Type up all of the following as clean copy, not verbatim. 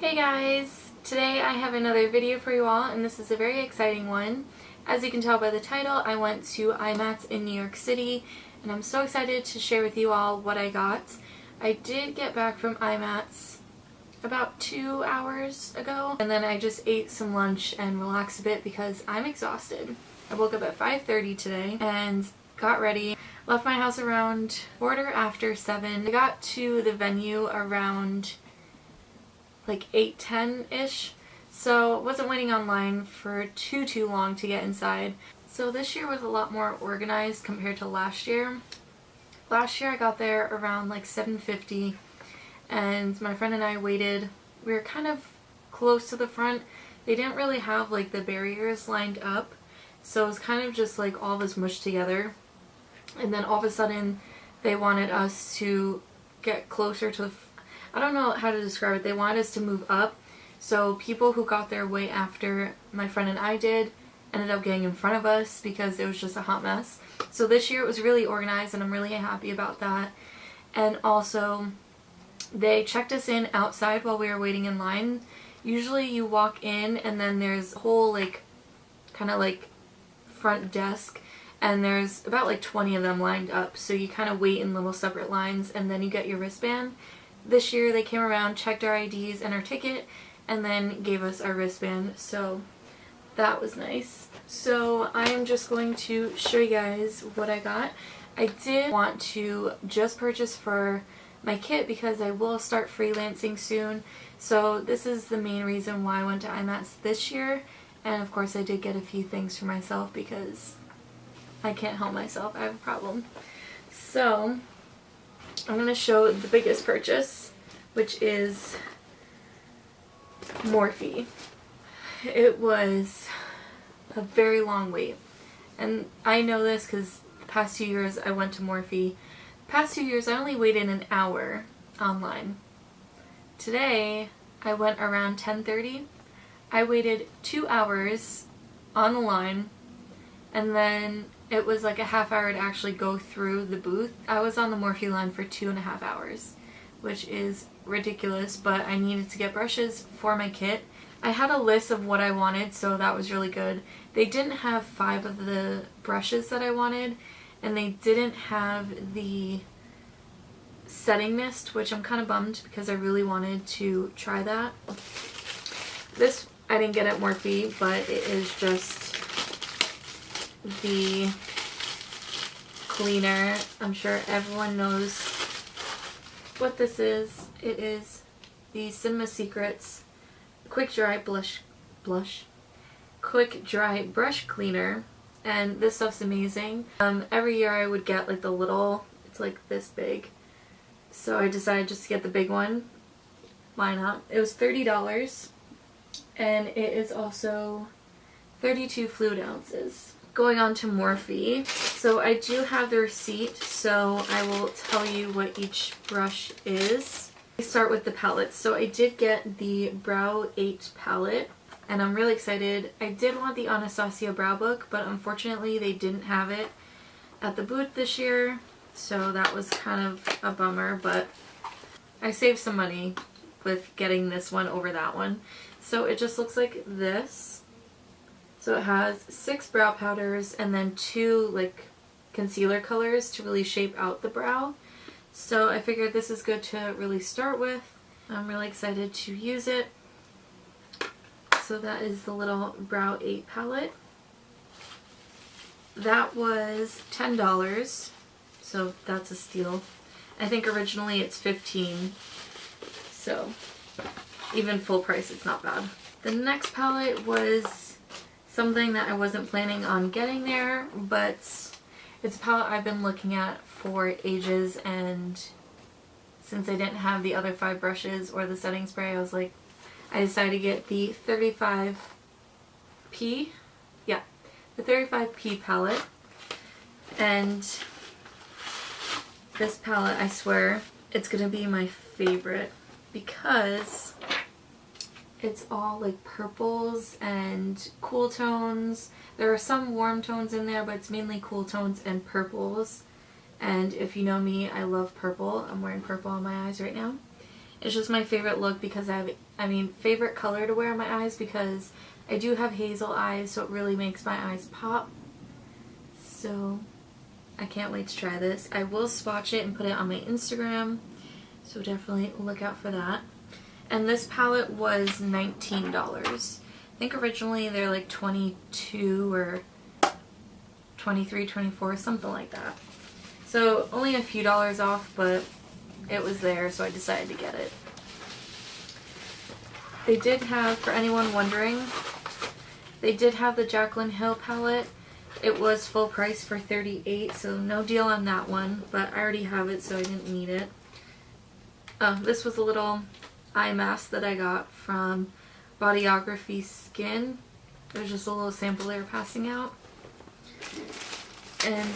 Hey guys! Today I have another video for you all, and this is a very exciting one. As you can tell by the title, I went to Imats in New York City, and I'm so excited to share with you all what I got. I did get back from Imats about 2 hours ago, and then I just ate some lunch and relaxed a bit because I'm exhausted. I woke up at 5:30 today and got ready. Left my house around quarter after 7. I got to the venue around like 8:10-ish, so wasn't waiting online for too long to get inside. So this year was a lot more organized compared to last year. Last year I got there around like 7:50, and my friend and I waited. We were kind of close to the front. They didn't really have like the barriers lined up, so it was kind of just like all of us mushed together. And then all of a sudden they wanted us to get closer to the I don't know how to describe it. They wanted us to move up, so people who got there way after my friend and I did ended up getting in front of us because it was just a hot mess. So this year it was really organized, and I'm really happy about that. And also, they checked us in outside while we were waiting in line. Usually you walk in and then there's a whole like kind of like front desk, and there's about like 20 of them lined up, so you kind of wait in little separate lines and then you get your wristband. This year they came around, checked our IDs and our ticket, and then gave us our wristband, so that was nice. So I am just going to show you guys what I got. I did want to just purchase for my kit because I will start freelancing soon, so this is the main reason why I went to Imats this year. And of course I did get a few things for myself because I can't help myself, I have a problem. So I'm going to show the biggest purchase, which is Morphe. It was a very long wait, and I know this because the past 2 years I went to Morphe. The past 2 years I only waited an hour online. Today I went around 10:30. I waited 2 hours on the line, and then it was like a half hour to actually go through the booth. I was on the Morphe line for 2.5 hours, which is ridiculous, but I needed to get brushes for my kit. I had a list of what I wanted, so that was really good. They didn't have 5 of the brushes that I wanted, and they didn't have the setting mist, which I'm kind of bummed because I really wanted to try that. This I didn't get at Morphe, but it is just the cleaner. I'm sure everyone knows what this is. It is the Cinema Secrets Quick Dry Brush Cleaner, and this stuff's amazing. Every year I would get like the little, it's like this big, so I decided just to get the big one. Why not? It was $30, and it is also 32 fluid ounces. Going on to Morphe, so I do have the receipt, so I will tell you what each brush is. I start with the palettes. So I did get the Brow 8 palette, and I'm really excited. I did want the Anastasia Brow Book, but unfortunately they didn't have it at the booth this year, so that was kind of a bummer, but I saved some money with getting this one over that one. So it just looks like this. So it has 6 brow powders and then 2 like concealer colors to really shape out the brow. So I figured this is good to really start with. I'm really excited to use it. So that is the little Brow 8 palette. That was $10, so that's a steal. I think originally it's $15, so even full price it's not bad. The next palette was something that I wasn't planning on getting there, but it's a palette I've been looking at for ages, and since I didn't have the other 5 brushes or the setting spray, I was like, I decided to get the 35P. Yeah, the 35P palette. And this palette, I swear, it's gonna be my favorite because it's all like purples and cool tones. There are some warm tones in there, but it's mainly cool tones and purples. And if you know me, I love purple. I'm wearing purple on my eyes right now. It's just my favorite look because favorite color to wear on my eyes, because I do have hazel eyes, so it really makes my eyes pop. So I can't wait to try this. I will swatch it and put it on my Instagram, so definitely look out for that. And this palette was $19. I think originally they're like 22 or 23, 24, something like that. So only a few dollars off, but it was there, so I decided to get it. They did have, for anyone wondering, they did have the Jaclyn Hill palette. It was full price for $38, so no deal on that one, but I already have it, so I didn't need it. This was a little eye mask that I got from Bodyography Skin. There's just a little sample they were passing out. And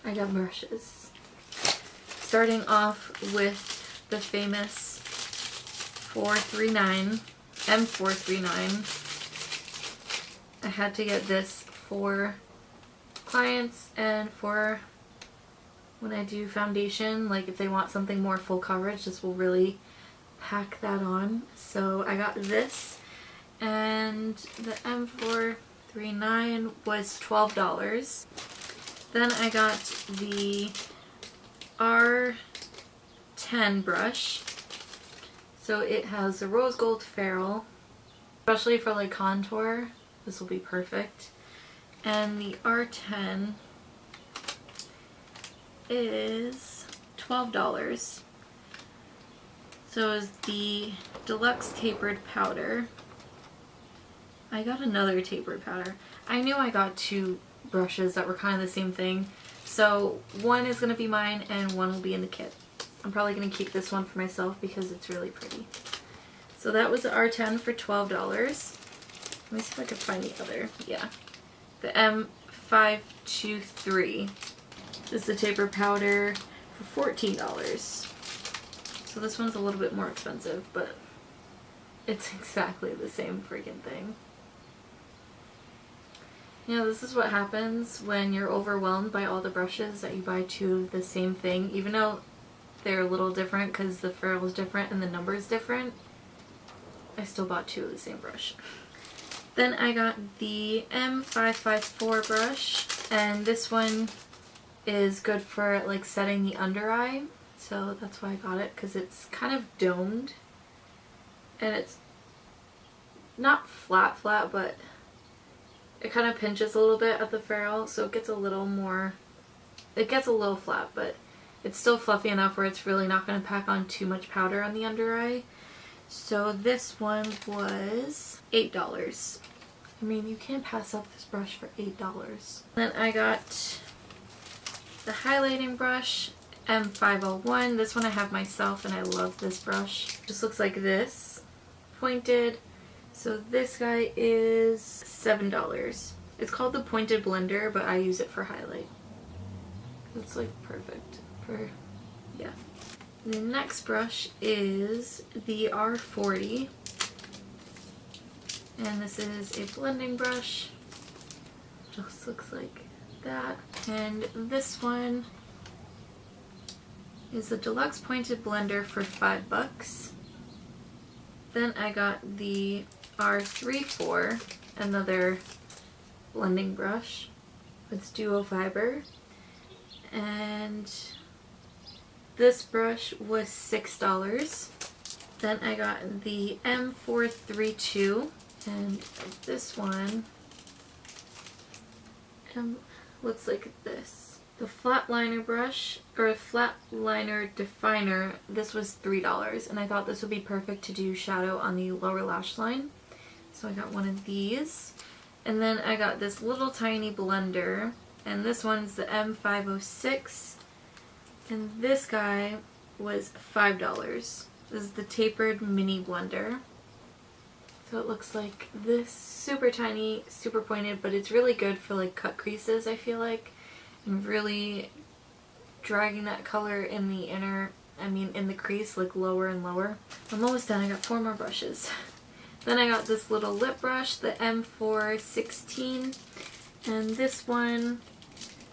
I got brushes. Starting off with the famous M439. I had to get this for clients and for when I do foundation, like if they want something more full coverage, this will really pack that on. So I got this, and the M439 was $12. Then I got the R10 brush. So it has the rose gold ferrule, especially for like contour. This will be perfect. And the R10 is $12. So is the deluxe tapered powder. I got another tapered powder. I knew I got two brushes that were kind of the same thing. So one is going to be mine and one will be in the kit. I'm probably going to keep this one for myself because it's really pretty. So that was the R10 for $12. Let me see if I can find the other. Yeah. The M523 is the taper powder for $14. So this one's a little bit more expensive, but it's exactly the same freaking thing. You know, this is what happens when you're overwhelmed by all the brushes, that you buy two of the same thing, even though they're a little different because the ferrule is different and the number is different. I still bought two of the same brush. Then I got the M554 brush, and this one is good for like setting the under eye, so that's why I got it, because it's kind of domed and it's not flat, but it kind of pinches a little bit at the ferrule, so it gets a little flat, but it's still fluffy enough where it's really not going to pack on too much powder on the under eye. So this one was $8. I mean, you can't pass up this brush for $8. Then I got the highlighting brush, M501. This one I have myself and I love this brush. It just looks like this, pointed. So this guy is $7. It's called the Pointed Blender, but I use it for highlight. It's like perfect for, yeah. The next brush is the R40. And this is a blending brush. Just looks like that. And this one is the Deluxe Pointed Blender for $5. Then I got the R34, another blending brush with duo fiber. And this brush was $6. Then I got the M432, and this one looks like this. The flat liner brush, or flat liner definer, this was $3, and I thought this would be perfect to do shadow on the lower lash line. So I got one of these. And then I got this little tiny blender, and this one's the M506. And this guy was $5. This is the tapered mini blender. So it looks like this, super tiny, super pointed, but it's really good for like cut creases, I feel like, and really dragging that color in the in the crease, like lower and lower. I'm almost done. I got 4 more brushes. Then I got this little lip brush, the M416, and this one,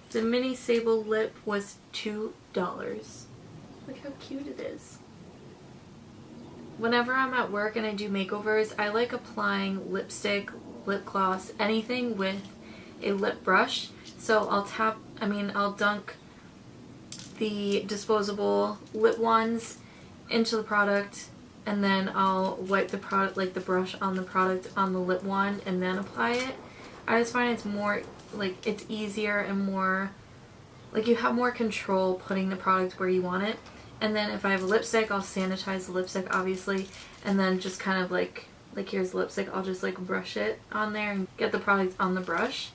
the mini sable lip, was $2. Look how cute it is. whenever I'm at work and I do makeovers, I like applying lipstick, lip gloss, anything with a lip brush. So I'll dunk the disposable lip ones into the product, and then I'll wipe the product, like the brush on the product on the lip wand, and then apply it. I just find it's more, like, it's easier and more, like, you have more control putting the product where you want it. And then if I have a lipstick, I'll sanitize the lipstick, obviously, and then just kind of like here's the lipstick, I'll just like brush it on there and get the product on the brush.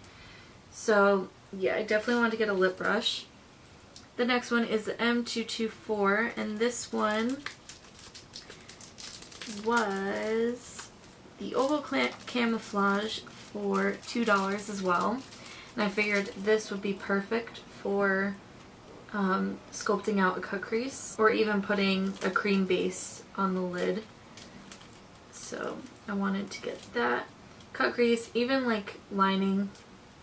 So yeah, I definitely want to get a lip brush. The next one is the M224, and this one was the Oval Camouflage for $2 as well. And I figured this would be perfect for sculpting out a cut crease, or even putting a cream base on the lid. So I wanted to get that cut crease, even like lining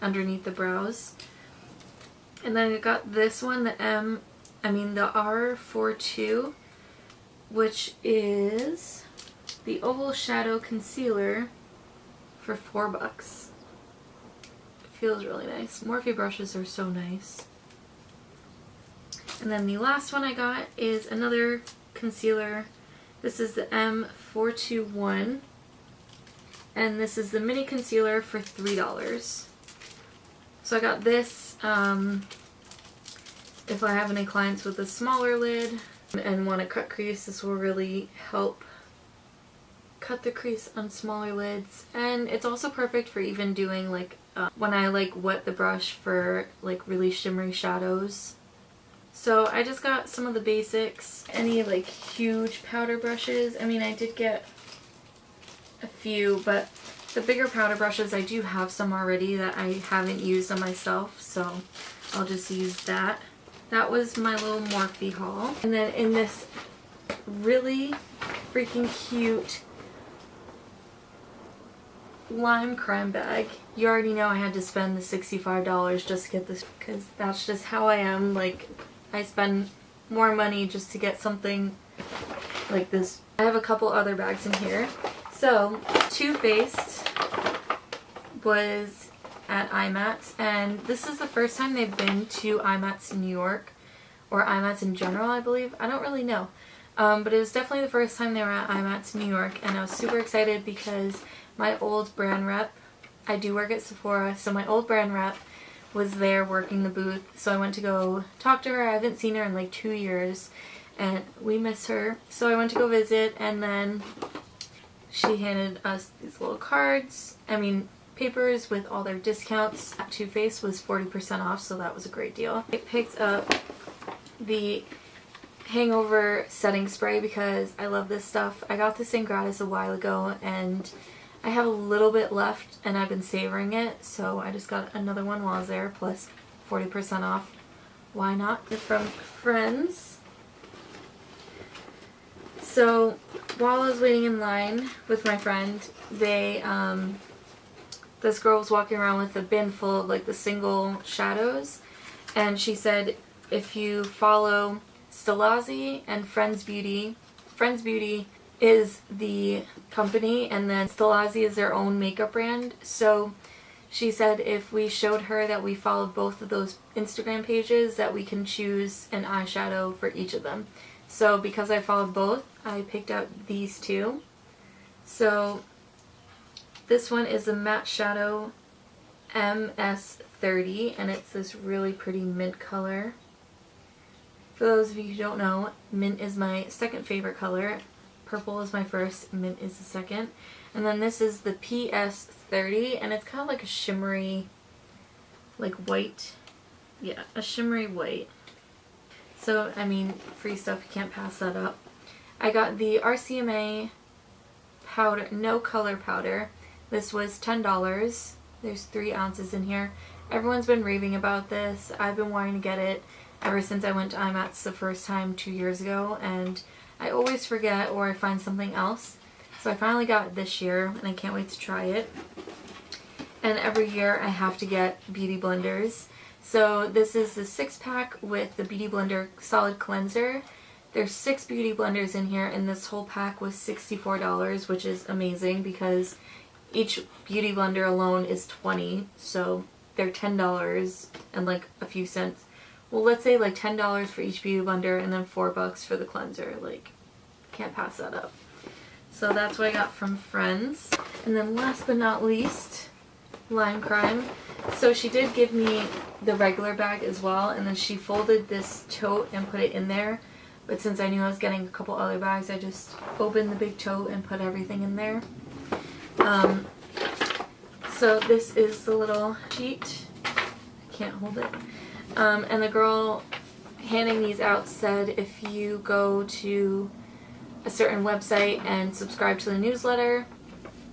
underneath the brows. And then I got this one, the R42, which is the Oval Shadow Concealer for $4. It feels really nice. Morphe brushes are so nice. And then the last one I got is another concealer. This is the M421, and this is the mini concealer for $3. So I got this if I have any clients with a smaller lid and want to cut crease. This will really help cut the crease on smaller lids, and it's also perfect for even doing like when I like wet the brush for like really shimmery shadows. So I just got some of the basics. Any like huge powder brushes? I mean, I did get a few, but the bigger powder brushes, I do have some already that I haven't used on myself, so I'll just use that. That was my little Morphe haul. And then in this really freaking cute lime crime bag, you already know I had to spend the $65 just to get this, because that's just how I am. Like, I spend more money just to get something like this. I have a couple other bags in here. So, TwoFace was at Imats, and this is the first time they've been to Imats in New York, or Imats in general, I believe. I don't really know. But it was definitely the first time they were at Imats in New York, and I was super excited because my old brand rep, I do work at Sephora, so my old brand rep was there working the booth, so I went to go talk to her. I haven't seen her in like 2 years, and we miss her, so I went to go visit, and then she handed us these little cards, papers with all their discounts. TwoFace was 40% off, so that was a great deal. I picked up the hangover setting spray because I love this stuff. I got this thing gratis a while ago, and I have a little bit left, and I've been savoring it, so I just got another one while I was there, plus 40% off. Why not? They're from Friends. So while I was waiting in line with my friend, this girl was walking around with a bin full of like the single shadows, and she said if you follow Stilazzi and Friends Beauty is the company, and then Stilazzi is their own makeup brand. So she said if we showed her that we followed both of those Instagram pages, that we can choose an eyeshadow for each of them. So because I followed both, I picked out these two. So this one is the Matte Shadow MS30, and it's this really pretty mint color. For those of you who don't know, mint is my second favorite color. Purple is my first, mint is the second. And then this is the PS30, and it's kind of like a shimmery, like white. Yeah, a shimmery white. So, free stuff, you can't pass that up. I got the RCMA powder, no color powder. This was $10. There's 3 ounces in here. Everyone's been raving about this. I've been wanting to get it ever since I went to Imats the first time 2 years ago, and I always forget or I find something else. So I finally got it this year, and I can't wait to try it. And every year I have to get beauty blenders. So this is the 6-pack with the Beauty Blender Solid Cleanser. There's 6 beauty blenders in here, and this whole pack was $64, which is amazing because each beauty blender alone is $20, so they're $10 and like a few cents. Well, let's say like $10 for each beauty blender and then $4 for the cleanser. Like, can't pass that up. So that's what I got from Friends. And then last but not least, Lime Crime. So she did give me the regular bag as well, and then she folded this tote and put it in there. But since I knew I was getting a couple other bags, I just opened the big tote and put everything in there. So this is the little sheet. I can't hold it. And the girl handing these out said if you go to a certain website and subscribe to the newsletter,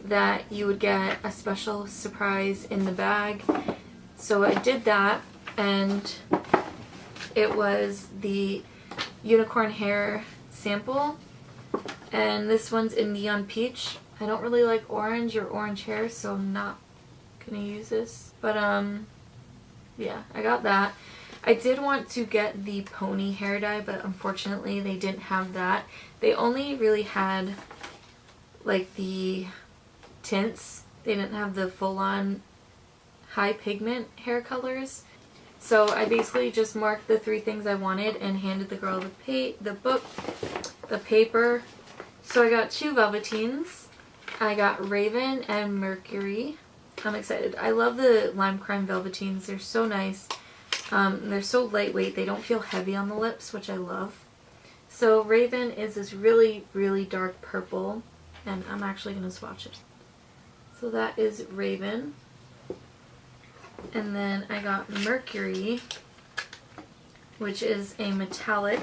that you would get a special surprise in the bag. So I did that, and it was the unicorn hair sample, and this one's in Neon Peach. I don't really like orange or orange hair, so I'm not gonna use this, but yeah, I got that. I did want to get the pony hair dye, but unfortunately they didn't have that. They only really had like the tints. They didn't have the full-on high pigment hair colors. So I basically just marked the 3 things I wanted and handed the girl the book, the paper. So I got 2 Velveteens. I got Raven and Mercury. I'm excited. I love the Lime Crime Velveteens. They're so nice. They're so lightweight. They don't feel heavy on the lips, which I love. So Raven is this really, really dark purple, and I'm actually going to swatch it. So that is Raven. And then I got Mercury, which is a metallic.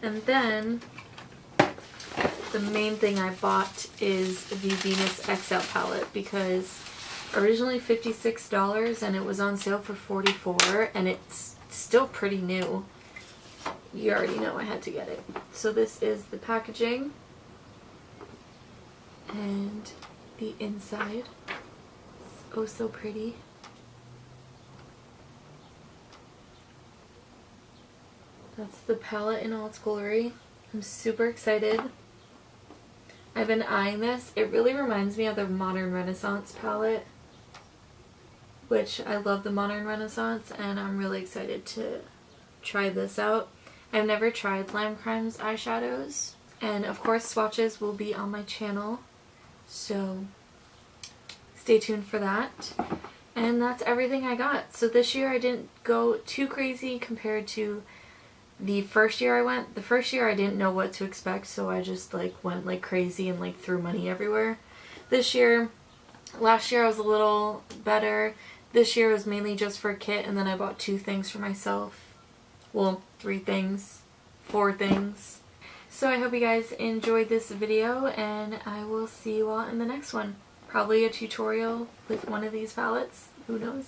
And then the main thing I bought is the Venus XL palette, because originally $56 and it was on sale for $44, and it's still pretty new. You already know I had to get it. So this is the packaging and the inside. It's oh so pretty. That's the palette in all its glory. I'm super excited. I've been eyeing this. It really reminds me of the Modern Renaissance palette, which I love the Modern Renaissance, and I'm really excited to try this out. I've never tried Lime Crime's eyeshadows, and of course swatches will be on my channel, so stay tuned for that. And that's everything I got. So this year I didn't go too crazy compared to the first year I went. The first year I didn't know what to expect, so I just like went like crazy and like threw money everywhere. Last year I was a little better. This year was mainly just for a kit, and then I bought 2 things for myself. Well, 3 things, 4 things. So I hope you guys enjoyed this video, and I will see you all in the next one. Probably a tutorial with one of these palettes. Who knows?